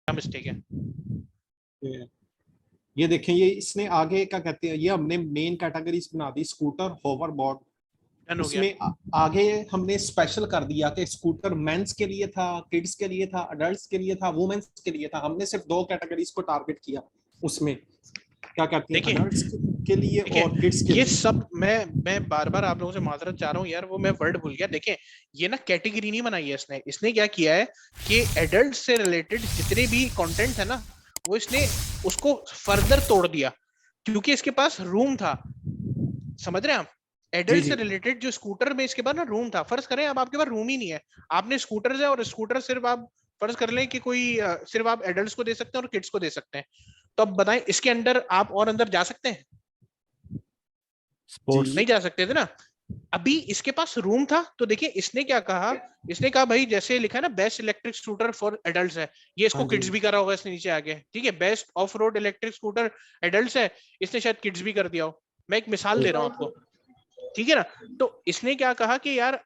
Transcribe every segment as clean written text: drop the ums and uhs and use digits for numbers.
क्या मिस्टेक है? ये देखें, ये इसने आगे क्या कहते हैं, ये हमने मेन कैटेगरीज बना दी, स्कूटर, होवरबोर्ड। डन हो गया। उसमें आगे हमने स्पेशल कर दिया कि स्कूटर मेंस के लिए था, किड्स के लिए था, अडल्ट्स के लिए था, वुमेन्स के लिए था। हमने सिर्फ दो कैटेगरीज को टारगेट किया उसमें, क्या कहते हैं, देखिए अडल्ट्स के लिए और किड्स के ये लिए। सब मैं बार बार आप लोगों से माजरत चाह रहा हूँ यार, वो मैं वर्ड भूल गया। देखें ये ना कैटेगरी नहीं बनाई है इसने क्या किया है कि एडल्ट से रिलेटेड जितने भी कंटेंट है ना, वो इसने उसको फर्दर तोड़ दिया, क्योंकि इसके पास रूम था। समझ रहे हैं आप? जी एडल्ट जी से रिलेटेड जो स्कूटर में इसके पास ना रूम था। फर्ज करें अब आपके पास रूम ही नहीं है, आपने स्कूटर है और स्कूटर सिर्फ आप फर्ज कर लें कि कोई सिर्फ आप एडल्ट्स को दे सकते हैं और किड्स को दे सकते हैं, तो अब बताएं इसके अंदर आप और अंदर जा सकते हैं? जी। नहीं जा सकते थे ना। अभी इसके पास रूम था, तो देखिए इसने क्या कहा, इसने कहा भाई जैसे लिखा है ना best electric scooter for adults है, ये इसको हाँ जी। किड्स भी करा होगा इसने नीचे आगे, ठीक है। Best of road electric scooter adults है, इसने शायद किड्स भी कर दिया हो। मैं एक मिसाल दे रहा हूं आपको, ठीक है ना। तो इसने क्या कहा कि यार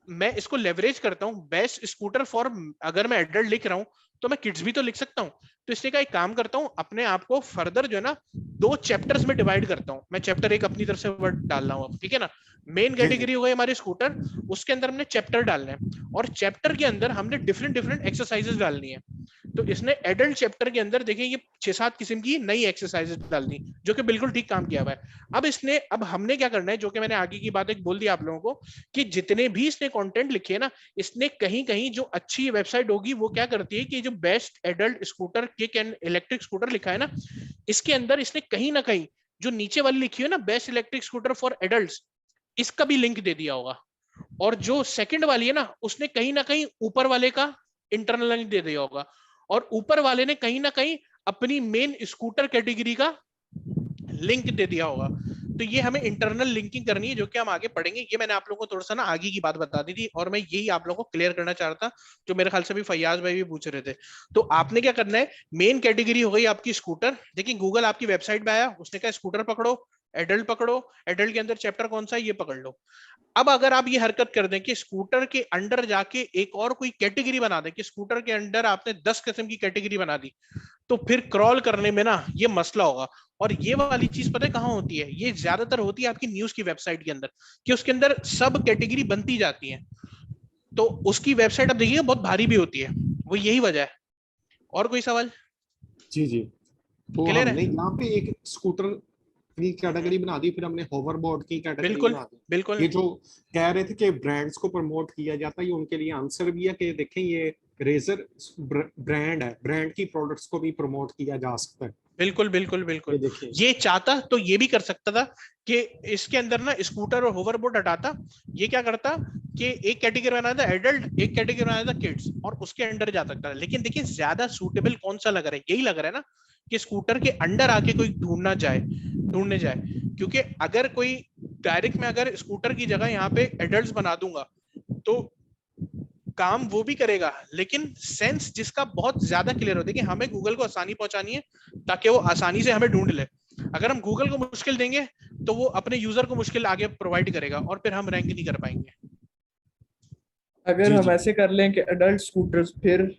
मैं इसको लेवरेज करता हूँ, बेस्ट स्कूटर फॉर, अगर मैं एडल्ट लिख रहा हूँ तो मैं किड्स भी तो लिख सकता हूँ। तो इसने कहा एक काम करता हूँ, अपने आप को फर्दर जो है ना दो चैप्टर्स में डिवाइड करता हूँ। मैं चैप्टर एक अपनी तरफ से वर्ड डाल रहा हूँ, ठीक है ना। मेन जी जी कैटेगरी हो गई हमारी स्कूटर, उसके अंदर हमने चैप्टर डालने हैं और चैप्टर के अंदर हमने डिफरेंट डिफरेंट एक्सरसाइजेस डालनी है। तो इसने एडल्ट चैप्टर के अंदर देखिए ये 6-7 किस्म की नई एक्सरसाइजेस डालनी, जो कि बिल्कुल ठीक काम किया हुआ है। अब हमने क्या करना है, जो कि मैंने आगे की बात एक बोल दी आप लोगों को, कि जितने भी इसने कंटेंट लिखे है ना, इसने कहीं कहीं जो अच्छी वेबसाइट होगी वो क्या करती है कि जो best adult scooter kick and electric scooter लिखा है ना, इसके अंदर इसने कहीं ना कहीं जो नीचे वाली लिखी है ना best electric scooter for adults, इसका भी लिंक दे दिया होगा। और जो सेकंड वाली है ना, उसने कहीं ना कहीं ऊपर वाले का इंटरनल लिंक दे दिया होगा, और ऊपर वाले ने कहीं ना कहीं अपनी मेन स्कूटर कैटेगरी का लिंक दे दिया होगा। तो ये हमें इंटरनल लिंकिंग करनी है, जो कि हम आगे पढ़ेंगे। ये मैंने आप लोगों को थोड़ा सा ना आगे की बात बता दी थी, और मैं यही आप लोगों को क्लियर करना चाह रहा था, जो मेरे ख्याल से भी फैयाज भाई भी पूछ रहे थे। तो आपने क्या करना है, मेन कैटेगरी हो गई आपकी स्कूटर। देखिए गूगल आपकी वेबसाइट पे आया, उसने कहा स्कूटर पकड़ो, एडल्ट पकड़ो, एडल्ट के अंदर चैप्टर कौन सा है ये पकड़ लो। अब अगर आप ये हरकत कर दें कि स्कूटर के अंडर जाके एक और कोई कैटेगरी बना दें, कि स्कूटर के अंडर आपने 10 किस्म की कैटेगरी बना दी, तो फिर क्रॉल करने में ना ये मसला होगा। और ये वाली चीज पता है कहाँ होती है, ये ज्यादातर होती है आपकी न्यूज की वेबसाइट के अंदर, कि उसके अंदर सब कैटेगरी बनती जाती है, तो उसकी वेबसाइट आप देखिएगा बहुत भारी भी होती है, वो यही वजह है। और कोई सवाल? जी जी। तो क्लियर हमने है? यहाँ पे एक स्कूटर की कैटेगरी बना दी, फिर हमने होवरबोर्ड की कैटेगरी बिल्कुल बना दी। बिल्कुल। ये जो कह रहे थे कि ब्रांड्स को प्रमोट किया जाता है, ये उनके लिए आंसर भी है कि देखें ये रेजर ब्रांड है, ब्रांड की प्रोडक्ट्स को भी प्रमोट किया जा सकता है। बिल्कुल बिल्कुल ये बिल्कुल। देखिए। ये चाहता तो ये भी कर सकता था कि इसके अंदर ना स्कूटर और होवरबोर्ड हटाता, ये क्या करता कि एक कैटेगरी बनाया था एडल्ट, एक कैटेगरी बनाया था किड्स, और उसके अंडर जा सकता था। लेकिन देखिए ज्यादा सूटेबल कौन सा लग रहा है, यही लग रहा है ना कि स्कूटर के अंडर आके कोई ढूंढने जाए। क्योंकि अगर कोई डायरेक्ट में अगर स्कूटर की जगह यहाँ पे एडल्ट बना दूंगा, तो काम वो भी करेगा, लेकिन सेंस जिसका बहुत ज्यादा क्लियर हो। देखिए हमें गूगल को आसानी पहुंचानी है ताकि वो आसानी से हमें ढूंढ ले। अगर हम गूगल को मुश्किल देंगे तो वो अपने यूजर को मुश्किल आगे प्रोवाइड करेगा, और फिर हम रैंक नहीं कर पाएंगे। अगर जी हम जी। ऐसे कर लें कि अडल्ट स्कूटर्स, फिर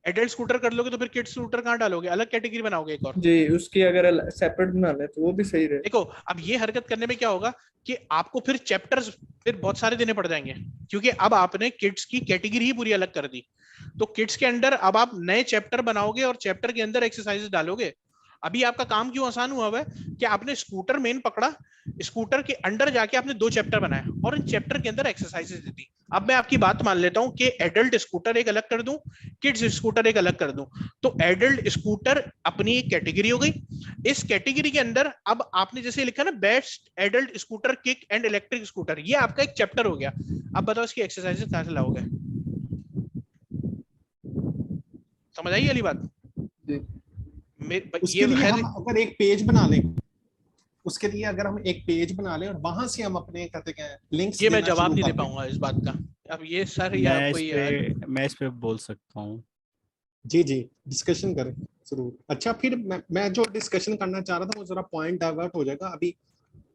एडल्ट स्कूटर कर लोगे तो फिर किड्स स्कूटर कहाँ डालोगे, अलग कैटेगरी बनाओगे एक और? जी उसकी अगर सेपरेट बना लें तो वो भी सही रहे। देखो अब ये हरकत करने में क्या होगा कि आपको फिर चैप्टर्स फिर बहुत सारे देने पड़ जाएंगे, क्योंकि अब आपने किड्स की कैटेगरी ही पूरी अलग कर दी। तो किड्स के अंडर अब आप नए चैप्टर बनाओगे और चैप्टर के अंदर एक्सरसाइजेस डालोगे। अभी आपका काम क्यों आसान हुआ है कि आपने स्कूटर मेन पकड़ा, स्कूटर के अंडर जाके आपने 2 चैप्टर बनाए और इन चैप्टर के अंदर एक्सरसाइजेस दे दी। अब मैं आपकी बात मान लेता हूं कि एडल्ट स्कूटर एक अलग कर दूं, किड्स स्कूटर एक अलग कर दूं। तो एडल्ट स्कूटर अपनी एक कैटेगरी हो गई। इस कैटेगरी के अंदर अब आपने जैसे लिखा ना best adult scooter kick and electric scooter, ये आपका एक चैप्टर हो गया। अब बताओ इसकी एक्सरसाइजेस कहां से लाओगे? समझ आई वाली बात? जी उसके ये लिए खैर हम अगर एक पेज बना लें, उसके लिए अगर हम एक पेज बना लें और वहां से हम अपने कहते हैं लिंक्स ये मैं देना जवाब शुरू नहीं दे कर दें। पाऊंगा इस बात का। अब ये सर या कोई मैं इस पे बोल सकता हूँ। जी जी, डिस्कशन करें जरूर। अच्छा फिर मैं जो डिस्कशन करना चाह रहा था वो जरा पॉइंट डाइवर्ट हो जाएगा। अभी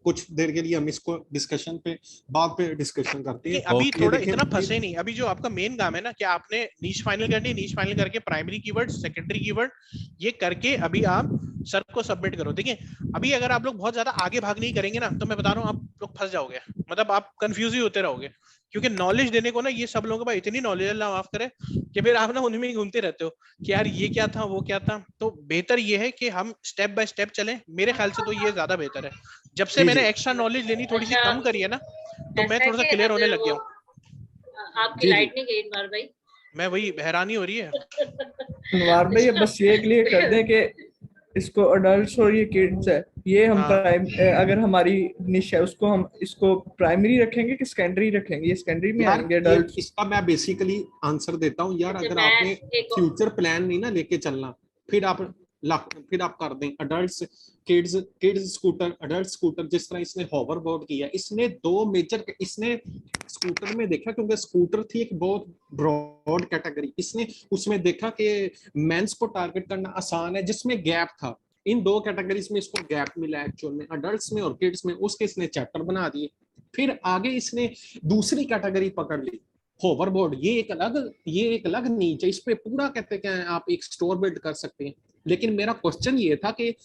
कुछ देर के लिए हम इसको डिस्कशन पे बाद पे डिस्कशन करते हैं। अभी ये थोड़ा देखें, इतना फंसे नहीं। अभी जो आपका मेन काम है ना कि आपने नीश फाइनल करनी, नीश फाइनल करके प्राइमरी कीवर्ड, सेकेंडरी कीवर्ड ये करके अभी आप सर को सबमिट करो। देखिए अभी अगर आप लोग बहुत ज्यादा आगे भाग नहीं करेंगे ना तो मैं बता रहा हूँ आप लोग फंस जाओगे, मतलब आप कंफ्यूज ही होते रहोगे, क्योंकि नॉलेज देने को ना ये सब लोगों के पास इतनी नॉलेज अल्लाह माफ करे कि फिर आप ना उनमें ही घूमते रहते हो कि यार ये क्या था वो क्या था। तो बेहतर ये है कि हम स्टेप बाय स्टेप चलें, मेरे ख्याल से तो ये ज्यादा बेहतर है। जब से जी मैंने जी एक्स्ट्रा नॉलेज लेनी थोड़ी सी अच्छा, कम करी है ना तो मैं ऐसा थोड़ा सा कि क्लियर होने अगर लग गया वो हूँ। आपकी जी जी लाइट नहीं गई इनवार भाई? मैं वही हैरानी हो रही है। अनवार भाई अब बस ये क्लियर कर दें कि इसको अडल्ट्स और ये किड्स है, ये हम हाँ अगर हमारी निश है उसको हम इसको प्राइमरी रखेंगे कि सेकेंडरी रखेंगे? ये सेकेंडरी में यार, आएंगे ये अडल्ट्स? इसका मैं बेसिकली आंसर देता हूँ यार। अच्छा, अगर मैं आपने एक फ्यूचर प्लान नहीं ना लेके चलना, फिर आप फिर आप कर दें adults, kids, kids scooter, adult scooter. जिस तरह इसने होवर बोर्ड किया, इसने दो मेजर, इसने स्कूटर में देखा, क्योंकि स्कूटर थी एक बहुत ब्रॉड कैटेगरी, इसने उसमें देखा कि मेंस को टारगेट करना आसान है जिसमें गैप था। इन दो कैटेगरीज में इसको गैप मिला एक्चुअल में, अडल्ट्स में और किड्स में। उसके इसने चैप्टर बना दिए। फिर आगे इसने दूसरी कैटेगरी पकड़ ली, होवरबोर्ड। ये एक अलग नीच है, इस पे पूरा कहते हैं आप एक स्टोर बिल्ड कर सकते हैं। लेकिन मेरा क्वेश्चन ये था कि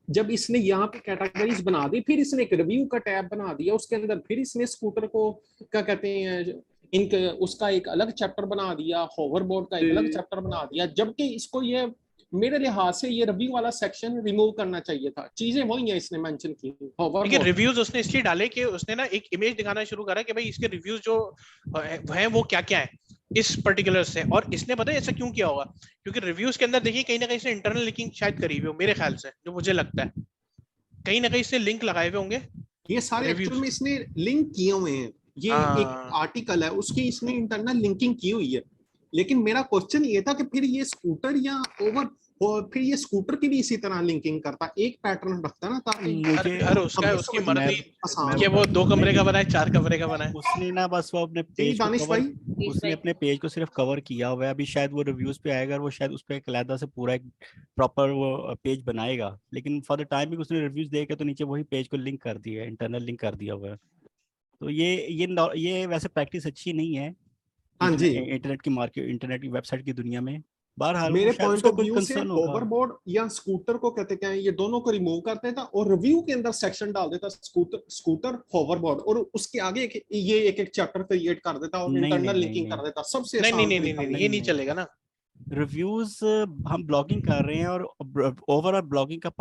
जब इसने यहाँ पे कैटेगरीज बना दी, फिर इसने एक रिव्यू का टैब बना दिया उसके अंदर, फिर इसने स्कूटर को क्या कहते हैं इनके उसका एक अलग चैप्टर बना दिया, होवरबोर्ड का एक अलग चैप्टर बना दिया। जबकि इसको ये मेरे लिहाज से ये रिव्यू वाला सेक्शन रिमूव करना चाहिए था। चीजें वही है इसने मेंशन की। देखिए रिव्यूज उसने इसलिए डाले कि उसने ना एक इमेज दिखाना शुरू करा कि भाई इसके रिव्यूज जो हैं वो क्या क्या है इस पर्टिकुलर से। और इसने पता है ऐसा क्यों किया होगा, क्योंकि रिव्यूज के अंदर देखिए कहीं ना कहीं से इंटरनल लिंकिंग शायद करी हुई हो, मेरे ख्याल से जो मुझे लगता है कहीं ना कहीं से लिंक लगाए हुए होंगे ये सारे एक्चुअल रिव्यूज। में इसने लिंक किए हुए हैं। ये एक हाँ आर्टिकल है, उसकी इसने इंटरनल लिंकिंग की हुई है। लेकिन मेरा क्वेश्चन ये था कि फिर ये स्कूटर या ओवर, और फिर ये स्कूटर की भी इसी तरह लिंकिंग करता, एक पैटर्न रखता ना, ताकि घर मुझे घर उसका है, हमें उसकी समझना मैं मर्जी आसान कि हो। वो 2 कमरे का नहीं, बनाए 4 कमरे का बनाए। उसने ना बस वो अपने जी पेज को दानिश कवर, भाई। उसने अपने पेज को सिर्फ कवर किया हुआ है। अभी शायद वो रिव्यूज पे आएगा और वो शायद उस पर एक अलहदा से पूरा एक प्रॉपर वो पेज बनाएगा, लेकिन फॉर द टाइमिंग उसने रिव्यूज देके तो नीचे वही पेज को लिंक कर दिया है, इंटरनल लिंक कर दिया हुआ है। तो ये वैसे प्रैक्टिस अच्छी नहीं है हाँ जी, इंटरनेट की मार्केट, इंटरनेट की वेबसाइट की दुनिया में। बहरहाल वो मेरे शायद पॉइंट उसका ऑफ कुछ व्यू से कंसर्न होगा। होवरबोर्ड या स्कूटर को कहते क्या है, ये दोनों को रिमूव कर देता और रिव्यू के अंदर सेक्शन डाल देता, स्कूटर होवरबोर्ड, और उसके आगे ये एक चैप्टर क्रिएट कर देता और नहीं नहीं इंटरनल नहीं लिंकिंग नहीं कर देता। सबसे नहीं नहीं आसान नहीं नहीं तरीका नहीं ये। ये नहीं नहीं नहीं चलेगा ना। रिव्यूज हम ब्लॉगिंग कर रहे हैं और ओवरऑल ब्लॉगिंग का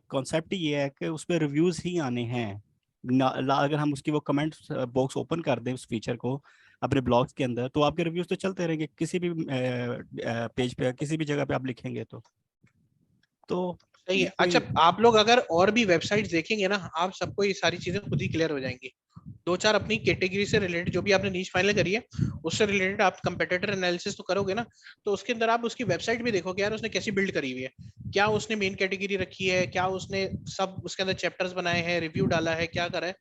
कॉन्सेप्ट ही ये है कि उस पर रिव्यूज ही आने हैं। अगर हम उसकी वो कमेंट बॉक्स ओपन कर दें उस फीचर को अपने ब्लॉग्स के अंदर, तो आपके रिव्यूज तो चलते रहेंगे किसी भी पेज पे, किसी भी जगह पे आप लिखेंगे तो सही ये है। कोई। अच्छा आप लोग अगर और भी वेबसाइट्स देखेंगे ना आप सबको ये सारी चीजें खुद ही क्लियर हो जाएंगी। 2-4 अपनी कैटेगरी से रिलेटेड जो भी आपने नीश फाइनल करी है उससे रिलेटेड आप कंपेटिटर एनालिसिस तो करोगे ना, तो उसके अंदर आप उसकी वेबसाइट भी देखोगे यार उसने कैसी बिल्ड करी हुई है, क्या उसने मेन कैटेगरी रखी है, क्या उसने सब उसके अंदर चैप्टर्स बनाए हैं, रिव्यू डाला है, क्या करा है,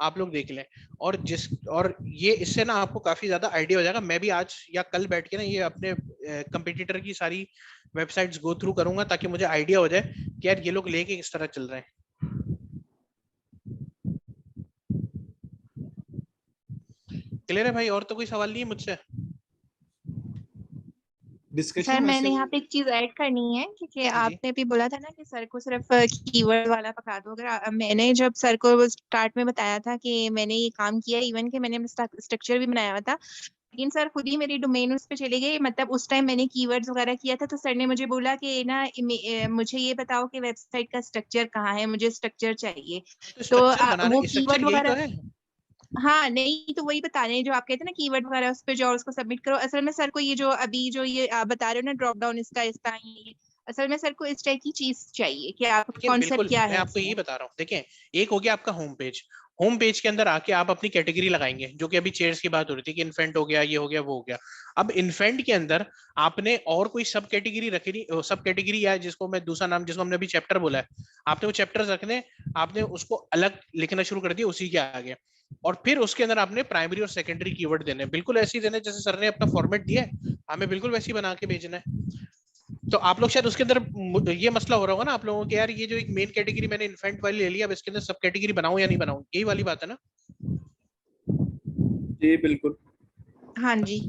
आप लोग देख लें। और ये इससे ना आपको काफी ज्यादा आइडिया हो जाएगा। मैं भी आज या कल बैठ के ना ये अपने कंपटीटर की सारी वेबसाइट्स गो थ्रू करूंगा ताकि मुझे आइडिया हो जाए कि यार ये लोग लेके किस तरह चल रहे हैं। क्लियर है भाई? और तो कोई सवाल नहीं है मुझसे। डिस्कशन सर मैंने वैसे यहाँ पे एक चीज ऐड करनी है क्योंकि जी। आपने भी बोला था ना कि सर को सिर्फ कीवर्ड वाला पकड़ा दो। अगर मैंने जब सर को स्टार्ट में बताया था कि मैंने ये काम किया, इवन कि मैंने स्ट्रक्चर भी बनाया हुआ था, लेकिन सर खुद ही मेरी डोमेन उस पे चले गए। मतलब उस टाइम मैंने कीवर्ड्स वगैरह किया था तो सर ने मुझे बोला कि ना मुझे ये बताओ कि वेबसाइट का स्ट्रक्चर कहाँ है, मुझे स्ट्रक्चर चाहिए। तो तो स्ट्रक्चर बनाना, वो स्ट्रक्चर कीवर्ड यही तो वगैरह, है। हाँ नहीं तो वही बता रहे हैं जो आप कहते हैं ना कीवर्ड वगैरह उस पे जाओ उसको सबमिट करो। असल में सर को ये जो अभी जो ये आप बता रहे हो ना ड्रॉप डाउन इसका इसका ये, असल में सर को इस टाइप की चीज चाहिए कि आपका लेकिन कॉन्सेप्ट बिल्कुल क्या मैं है आपको यही इसमें। बता रहा हूँ। देखें एक हो गया आपका होम पेज, होम पेज के अंदर आके आप अपनी कैटेगरी लगाएंगे, जो कि अभी चेयर्स की बात हो रही थी कि इन्फेंट हो गया, ये हो गया, वो हो गया। अब इन्फेंट के अंदर आपने और कोई सब कैटेगरी रखनी, सब कैटेगरी या जिसको मैं दूसरा नाम जिसको हमने अभी चैप्टर बोला है, आपने वो चैप्टर रखने, आपने उसको अलग लिखना शुरू कर दिया उसी के आगे। और फिर उसके अंदर आपने प्राइमरी और सेकेंडरी कीवर्ड देने, बिल्कुल ऐसे ही देने जैसे सर ने अपना फॉर्मेट दिया है, हमें बिल्कुल वैसे ही बना के भेजना है। तो आप लोग शायद उसके अंदर ये मसला हो रहा होगा ना आप लोगों को, यार ये जो एक मेन कैटेगरी मैंने इन्फेंट वाली ले लिया, अब इसके अंदर सब कैटेगरी बनाऊं या नहीं बनाऊं, यही वाली बात है ना? जी बिल्कुल। हाँ जी।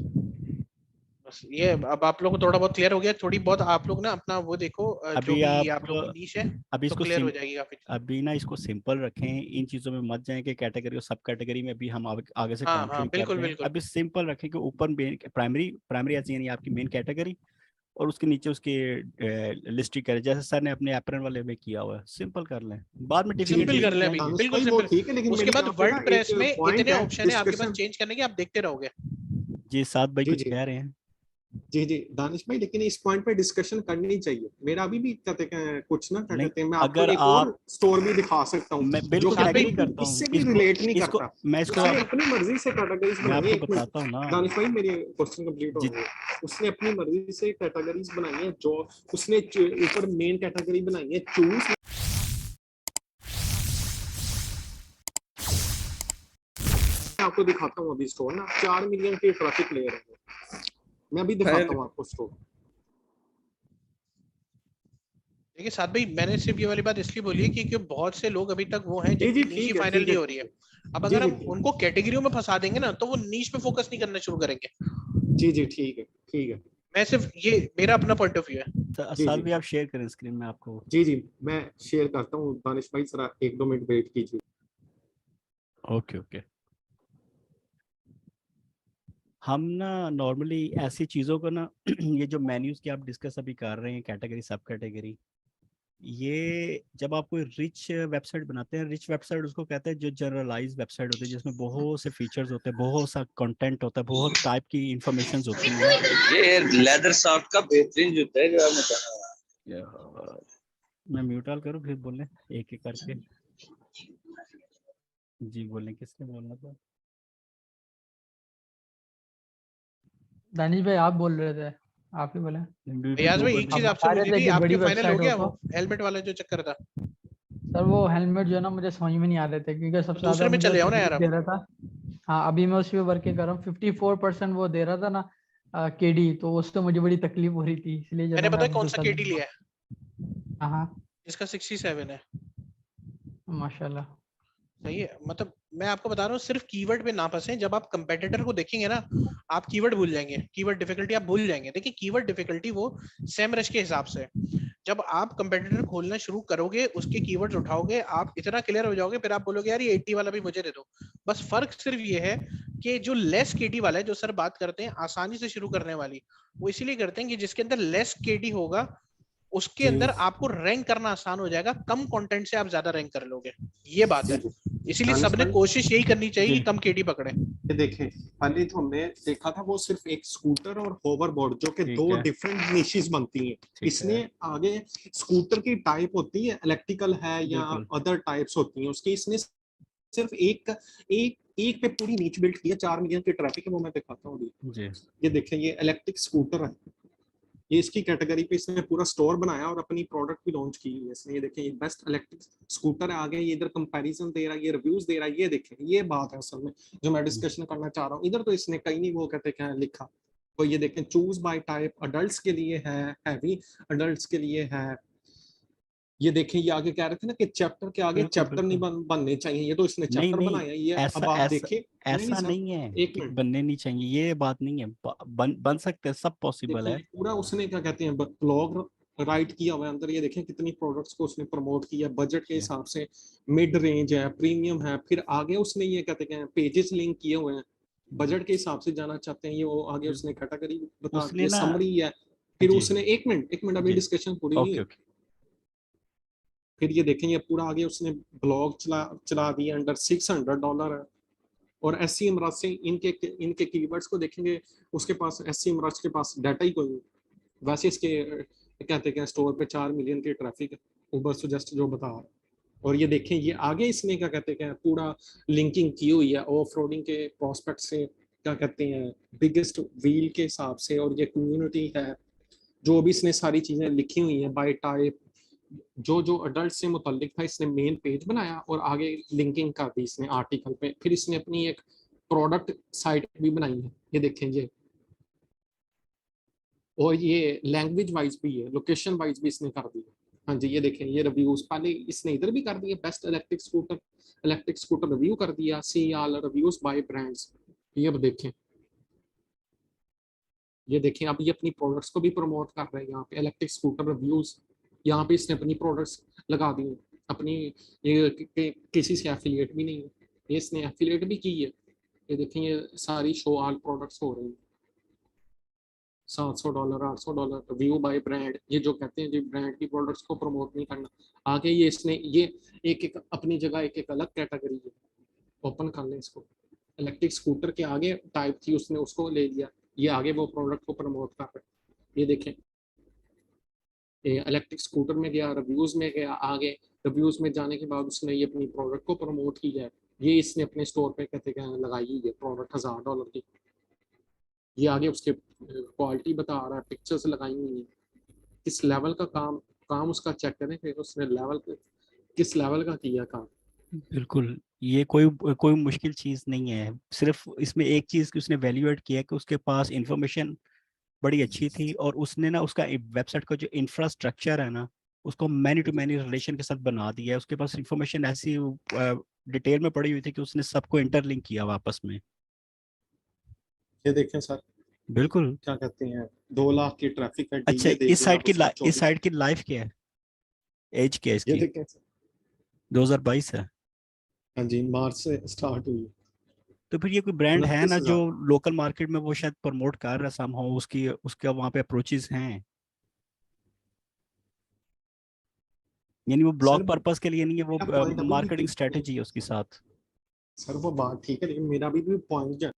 बस ये अब आप लोग को थोड़ा बहुत क्लियर हो गया। थोड़ी बहुत आप लोग ना अपना वो देखो, जो अभी भी आप लोगों की नीश है अभी तो इसको क्लियर हो जाएगी काफी। अभी ना इसको सिंपल रखें, इन चीजों में मत जाएं कि कैटेगरी और सब कैटेगरी में भी हम आगे से हाँ काम हाँ शुरू कर बिल्कुल रहे हैं। बिल्कुल। अभी सिंपल रखें कि ऊपर प्राइमरी ऐसी यानी आपकी मेन कैटेगरी, और उसके नीचे उसकी लिस्ट करें जैसे सर ने अपने एप्रन वाले में किया हुआ है। सिंपल कर लें, बाद में जी सिंपल जी कर लें अभी, दानिश बिल्कुल भाई वो सिंपल। ठीक है, लेकिन उसके मेरी बाद यहाँ पे ना वर्ड एक में पॉइंट इतने है ऑप्शन है आपके पास डिस्कशन। चेंज करने के, आप देखते रहोगे। जी साद भाई जी कुछ जी कह रहे हैं। जी जी दानिश भाई, लेकिन इस पॉइंट पे डिस्कशन करनी चाहिए। मेरा अभी भी कहते हैं कुछ ना, क्या नहीं, कहते हैं, मैं आपको अगर एक आप और स्टोर भी दिखा सकता हूँ मैं जो बिल्कुल साथ एग्री भाई करता हूँ इससे भी इसको रिलेट नहीं इसको करता। मैं इसको उसने अपनी मर्जी से कैटेगरीज मैं बनाई है। आपको एक मिनट बताता हूँ ना दानिश भाई, मेरी क्वेश्चन कंप्लीट हो जी। गया। उसने अपनी मर्जी से कैटेगरीज बनाई है, जो उसने ऊपर मेन कैटेगरी बनाई है चूज। मैं आपको दिखाता हूँ अभी स्टोर ना, 4 मिलियन की ट्रैफिक ले रहे हैं। मैं अभी दिखाता हूँ आपको स्टोर। देखिए साथ भाई, मैंने सिर्फ ये वाली बात इसलिए बोली है क्योंकि बहुत से लोग अभी तक वो हैं जी जिनकी जी नीश ही ठीक है, फाइनल ठीक नहीं है, हो रही है। अब जी अगर जी हम उनको कैटेगरियों में फंसा देंगे ना तो वो नीश पे फोकस नहीं करना शुरू करेंगे। जी जी ठीक है, ठीक है। मैं सिर्फ ये मेरा अपना पॉइंट ऑफ व्यू है। जी साद जी भाई आप शेयर करें स्क्रीन में आपको। जी जी मैं शेयर करता हूँ। दानिश भाई जरा 1-2 मिनट वेट कीजिए। Okay okay. हम ना नॉर्मली ऐसी चीज़ों को ना ये जो मेन्यूज की आप डिस्कस अभी कर रहे हैं, कैटेगरी सब कैटेगरी, ये जब आप कोई रिच वेबसाइट बनाते हैं, रिच वेबसाइट उसको कहते हैं जो जनरलाइज वेबसाइट होती है जिसमें बहुत से फीचर्स होते हैं, बहुत सा कंटेंट होता है, बहुत टाइप की इंफॉर्मेशन होती हैं। ये लेदर सॉफ्ट का बेहतरीन जूता है जो आपने कहा। मैं म्यूट ऑल करूँ फिर बोलें एक एक करके। जी बोलें, किसने बोलना था? दानिश भाई आप बोल रहे थे, आप ही बोले। रियाज भाई, एक चीज आपसे बता रहे पूछनी थे थी, कि आपके बड़ी फाइनल हो वेबसाइट हो गया तो। वो हेलमेट वाला जो चक्कर था? सर वो हेलमेट जो है ना मुझे समझ में नहीं आ रहे थे क्योंकि सबसे दूसरे ज्यादा में मुझे चले जाओ ना यार तकलीफ आप। दे रहा था। हाँ अभी मैं उसी पे वर्क कर रहा हूँ। 54% वो दे रहा था ना केडी, तो उससे मुझे बड़ी तकलीफ हो रही थी, इसलिए जो मैंने है मैं पता है अब कौन सा दूसरा केटी लूंगा। लिया है, हाँ हाँ जिसका 67 है। माशाल्लाह। सही है, मतलब मैं आपको बता रहा हूँ सिर्फ कीवर्ड पे ना फंसे। जब आप कंपेटिटर को देखेंगे ना, आप कीवर्ड भूल जाएंगे, कीवर्ड डिफिकल्टी आप भूल जाएंगे। देखिए कीवर्ड डिफिकल्टी वो सेमरश के हिसाब से, जब आप कंपेटिटर खोलना शुरू करोगे, उसके कीवर्ड्स उठाओगे, आप इतना क्लियर हो जाओगे, फिर आप बोलोगे यार ये 80 वाला भी मुझे दे दो। बस फर्क सिर्फ ये है कि जो लेस केडी वाला है, जो सर बात करते हैं आसानी से शुरू करने वाली, वो इसीलिए करते हैं कि जिसके अंदर लेस केडी होगा उसके अंदर आपको रैंक करना आसान हो जाएगा, कम कंटेंट से आप ज्यादा रैंक कर लोगे। ये बात जी है, जी इसीलिए दानिश सबने भाई, कोशिश यही करनी चाहिए जी कि कम केडी पकड़े। ये देखें, पहले तो हमने देखा था वो सिर्फ एक स्कूटर और होवरबोर्ड, जो कि ठीक दो है डिफरेंट निशेस बनती हैं। ठीक इसने है आगे स्कूटर की टाइप होती है, इलेक्ट्रिकल है या बिल्कुल अदर टाइप्स होती हैं उसकी। इसने सिर्फ एक एक पे पूरी नीच बिल्ड किया। 4 मिलियन की ट्रैफिक है, वो मैं दिखाता हूँ अभी। जी। ये देखें, ये इलेक्ट्रिक स्कूटर है, ये इसकी कैटेगरी पे इसने पूरा स्टोर बनाया और अपनी प्रोडक्ट भी लॉन्च की है इसने। ये देखें, ये बेस्ट इलेक्ट्रिक स्कूटर है। आगे ये इधर कंपैरिजन दे रहा है, ये रिव्यूज दे रहा है। ये देखें, ये बात है असल में जो मैं डिस्कशन करना चाह रहा हूँ। इधर तो इसने कहीं नहीं वो कहते क्या लिखा। तो ये देखें, चूज बाय टाइप अडल्ट्स के लिए है, हैवी अडल्ट्स के लिए है। ये देखें, ये आगे कह रहे थे ना कि चैप्टर के आगे बिल्कुल चैप्टर नहीं बिल्कुल बनने चाहिए, ये तो इसने नहीं चैप्टर नहीं, बनाया। ये ऐसा अब आप ऐसा देखिए, नहीं ऐसा सर, नहीं है एक कि मिनट बनने नहीं चाहिए, ये बात नहीं है। बन सकते हैं, सब पॉसिबल देखिए, है। ये पूरा उसने क्या कहते हैं ब्लॉग राइट किया हुआ है अंदर। ये देखें कितनी प्रोडक्ट्स को उसने प्रमोट किया बजट के जी हिसाब से। मिड रेंज है, प्रीमियम है, फिर आगे उसने ये कहते हैं पेजेस लिंक किए हुए हैं। जी बजट के हिसाब से जाना चाहते हैं ये, वो आगे बिल्कुल। उसने कैटेगरी बता दी उसने है, ना समरी है। फिर जी उसने एक मिनट अभी जी डिस्कशन पूरी नहीं ओके है। ओके फिर ये देखें, ये पूरा आगे उसने ब्लॉग चला दिया, अंडर $600 है। और एससी इमराज से इनके इनके कीवर्ड्स को देखेंगे, उसके पास एससी इमराज के पास डाटा ही कोई नहीं। वैसे इसके कहते हैं स्टोर पे 4 मिलियन की ट्रैफिक है, ऊबर सजेस्ट जो बता रहा है। और ये देखें, ये आगे इसने क्या कहते हैं पूरा लिंकिंग की हुई है ऑफ रोडिंग के प्रोस्पेक्ट से, क्या कहते हैं बिगेस्ट व्हील के हिसाब से। और ये कम्युनिटी है, जो भी इसने सारी चीजें लिखी हुई हैं बाय टाइप, जो जो अडल्ट से मुतल्लिक था इसने मेन पेज बनाया और आगे लिंकिंग कर दी इसने आर्टिकल पे। फिर इसने अपनी एक प्रोडक्ट साइट भी बनाई है, ये देखें ये। और ये लैंग्वेज वाइज भी है, लोकेशन वाइज भी इसने कर दिया। हाँ जी, ये देखें, ये रिव्यूज पहले इसने इधर भी कर दिया, बेस्ट इलेक्ट्रिक स्कूटर रिव्यू कर दिया, see all reviews bye brands. ये अब देखें, ये देखें, अब ये अपनी प्रोडक्ट्स को भी प्रमोट कर रहे हैं यहाँ पे, इलेक्ट्रिक स्कूटर रिव्यूज। यहाँ पे इसने अपनी प्रोडक्ट्स लगा दी अपनी, ये किसी से एफिलिएट भी नहीं है, ये इसने एफिलिएट भी की है। ये देखें, ये सारी शो ऑल प्रोडक्ट्स हो रही हैं, $700 $800 रिव्यू बाय ब्रांड। ये जो कहते हैं जी ब्रांड की प्रोडक्ट्स को प्रमोट नहीं करना। आगे ये इसने ये एक अपनी जगह एक अलग कैटेगरी है, ओपन कर लें इसको। इलेक्ट्रिक स्कूटर के आगे टाइप थी, उसने उसको ले लिया, ये आगे वो प्रोडक्ट को प्रमोट कर रहे हैं। ये देखें, इलेक्ट्रिक स्कूटर में गया, रिव्यूज में गया, आगे रिव्यूज में जाने के बाद उसने ये अपनी प्रोडक्ट को प्रमोट की है। ये इसने अपने स्टोर पे कहते हैं लगाई हुई है प्रोडक्ट $1000 की। ये आगे उसके क्वालिटी बता रहा है, पिक्चर्स लगाई हुई है, किस लेवल का काम उसका चेक करें फिर उसने किस लेवल का किया काम। बिल्कुल, ये कोई मुश्किल चीज नहीं है, सिर्फ इसमें एक चीज की उसने वैल्यू ऐड किया कि उसके पास इंफॉर्मेशन बड़ी अच्छी थी और उसने ना उसका वेबसाइट का जो इंफ्रास्ट्रक्चर है ना उसको मैनी टू मैनी रिलेशन के साथ बना दिया है। उसके पास इंफॉर्मेशन ऐसी डिटेल में पड़ी हुई थी कि उसने सबको इंटरलिंक किया आपस में। ये देखें सर, बिल्कुल, क्या कहते हैं 2 लाख की ट्रैफिक है। अच्छा, इस साइड की लाइफ क्या है, एज क्या है ये इसकी? देखें सर, 2022 है। हाँ जी, मार्च से स्टार्ट हुई। तो फिर ये कोई ब्रांड है ना 29,000 जो लोकल मार्केट में वो शायद प्रमोट कर रहा है समहाउ, उसके वहाँ पे अप्रोचेस हैं, यानी वो ब्लॉग सर, पर्पस के लिए नहीं है, मेरा वो point अभी भी मार्केटिंग ठीक है। स्ट्रेटेजी है उसके साथ। सर वो बात ठीक है, लेकिन मेरा भी पॉइंट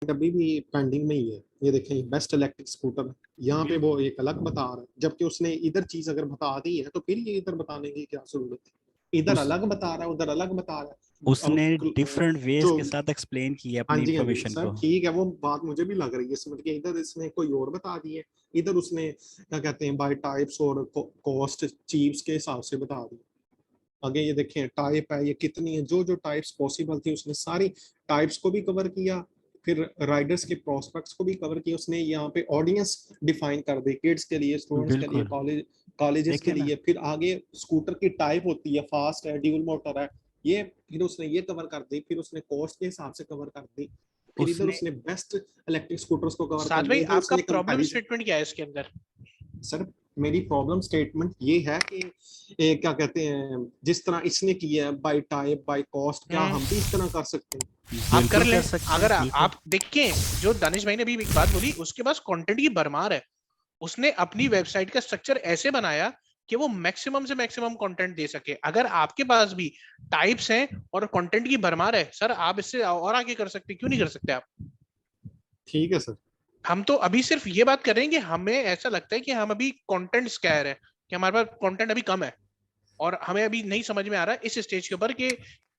अभी भी पेंडिंग में ही है। ये देखें, बेस्ट इलेक्ट्रिक स्कूटर, यहाँ पे वो एक अलग बता रहा है, जबकि उसने इधर चीज अगर बता दी है तो फिर ये इधर बताने की क्या जरूरत है? इधर अलग बता रहा है, उधर अलग बता रहा है। उसने अब डिफरेंट वेज जो के साथ एक्सप्लेन किया हाँ अपनी जी, हाँ जी इंफॉर्मेशन सर, को। ठीक है, वो बात मुझे भी लग रही है समझ के। इधर इसने कोई और बता दी है, इधर उसने क्या कहते हैं बाय टाइप्स और कॉस्ट चीप्स के हिसाब से बता दी। आगे ये देखें, टाइप है, ये कितनी है, जो जो टाइप्स पॉसिबल थी उसने सारी टाइप्स को भी कवर किया, फिर राइडर्स के प्रोस्पेक्ट्स को भी कवर किया उसने। यहाँ पे ऑडियंस डिफाइन कर दी, किड्स के लिए, स्टूडेंट्स के लिए, बिल्कुल, कॉलेजेस के देखे ना, लिए। फिर आगे स्कूटर की टाइप होती है, फास्ट है, ड्यूल मोटर है, ये फिर उसने ये कवर कर दी, फिर उसने कॉस्ट के हिसाब से कवर कर दी, फिर इधर उसने उसने बेस्ट इलेक्ट्रिक स्कूटर्स को कवर साथ कर भाई दिया। आपका प्रॉब्लम स्टेटमेंट क्या है इसके अंदर? सर मेरी प्रॉब्लम स्टेटमेंट ये है कि क्या कहते हैं, जिस तरह इसने किया है बाय टाइप बाय कॉस्ट, क्या हम भी इस तरह कर सकते हैं? आप कर ले। सकते हैं, अगर बिल्कुल। आप देखिए, जो दानिश भाई ने भी एक बात बोली, उसके पास कंटेंट की भरमार है। उसने अपनी वेबसाइट का स्ट्रक्चर ऐसे बनाया कि वो मैक्सिमम से मैक्सिमम कंटेंट दे सके। अगर आपके पास भी टाइप्स हैं और कंटेंट की भरमार है, सर आप इससे और आगे कर सकते, क्यों नहीं कर सकते आप? ठीक है सर, हम तो अभी सिर्फ ये बात कर रहे हैं कि हमें ऐसा लगता है कि हम अभी कंटेंट स्कैर है, कि हमारे पास कंटेंट अभी कम है और हमें अभी नहीं समझ में आ रहा है इस स्टेज के ऊपर कि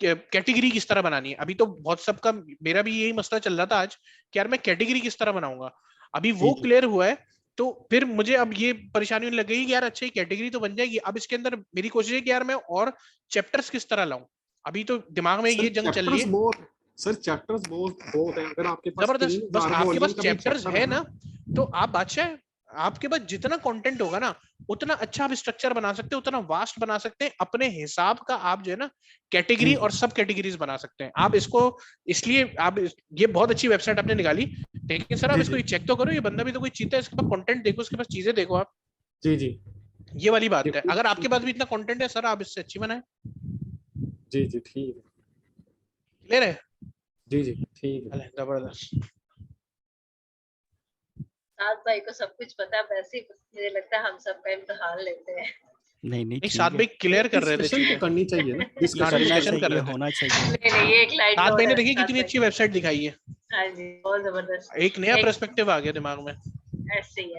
कैटेगरी किस तरह बनानी है। अभी तो बहुत सबका, मेरा भी यही मसला चल रहा था आज कि यार मैं कैटेगरी किस तरह बनाऊंगा। अभी वो क्लियर हुआ है तो फिर मुझे अब ये परेशानी होने लग गई कि यार अच्छा, कैटेगरी तो बन जाएगी, अब इसके अंदर मेरी कोशिश है कि यार मैं और चैप्टर्स किस तरह लाऊं। अभी तो दिमाग में ये जंग चल रही है। सर चैप्टर्स बहुत है, अगर आपके पास जबरदस्त, बस आपके पास चैप्टर्स चैप्टर है ना तो आप बादशाह। आपके पास जितना कंटेंट होगा ना उतना अच्छा आप स्ट्रक्चर बना सकते हैं, उतना वास्ट बना सकते हैं अपने हिसाब का। आप जो है ना कैटेगरी और सब कैटेगरीज बना सकते हैं आप इसको। इसलिए आप ये बहुत अच्छी वेबसाइट आपने निकाली, लेकिन सर आप इसको चेक तो करो, ये बंदा भी तो कोई चीता है, इसके पास कंटेंट देखो, उसके पास चीजें देखो आप। जी जी, ये वाली बात है। अगर आपके पास भी इतना कंटेंट है सर, आप इससे अच्छी बनाए। जी जी ठीक है, क्लियर है? जी जी ठीक है, जबरदस्त। साथ भाई को सब कुछ पता है, वैसे ही मुझे लगता है हम सबका इम्तिहान लेते हैं। नहीं, साथ भाई क्लियर कर रहे थे, डिस्कशन तो करनी चाहिए ना, डिस्कशन कर रहे थे, होना चाहिए। नहीं ये एक लाइन साथ भाई ने देखिए कितनी अच्छी वेबसाइट दिखाई है। हाँ जी, बहुत जबरदस्त, एक नया पर्सपेक्टिव आ गया दिमाग में। ऐसे ही